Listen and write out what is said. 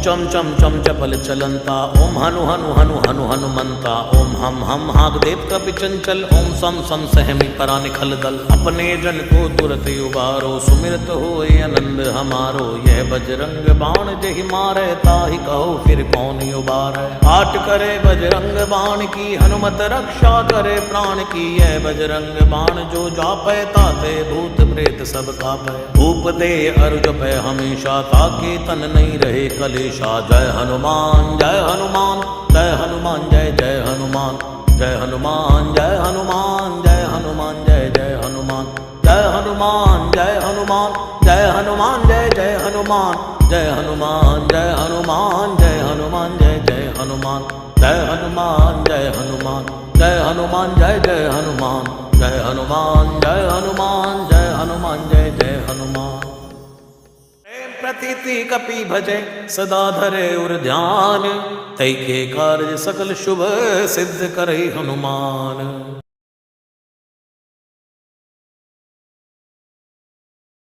चम चम चम चपल चलंता, ओम हनु हनु हनु हनु हनुमंता, ओम हम हाग देव कपि चंचल, ओम सम सम सहमी परा निखल दल। अपने जन को तुरत उबारो, सुमिरत होए आनंद हमारो। यह बजरंग बाण जहि मारे, ताहि कहो फिर कौन उबारे। आट करे बजरंग बाण की, हनुमत रक्षा करे प्राण की। यह बजरंग बाण जो जापै, ताते भूत प्रेत सब कापै। भूप दे अरु जपै हमेशा, ताके तन नहीं रहे कलेशा। जय हनुमान जय हनुमान जय हनुमान जय जय हनुमान। जय हनुमान जय हनुमान जय हनुमान जय जय हनुमान। जय हनुमान जय हनुमान जय हनुमान जय जय हनुमान। जय हनुमान जय हनुमान जय हनुमान जय जय हनुमान। जय हनुमान जय हनुमान जय हनुमान जय जय हनुमान। जय हनुमान जय हनुमान जय हनुमान जय जय हनुमान। प्रतीति कपि भजे सदा धरे उर ध्यान, तै के कार्य सकल शुभ सिद्ध करे हनुमान।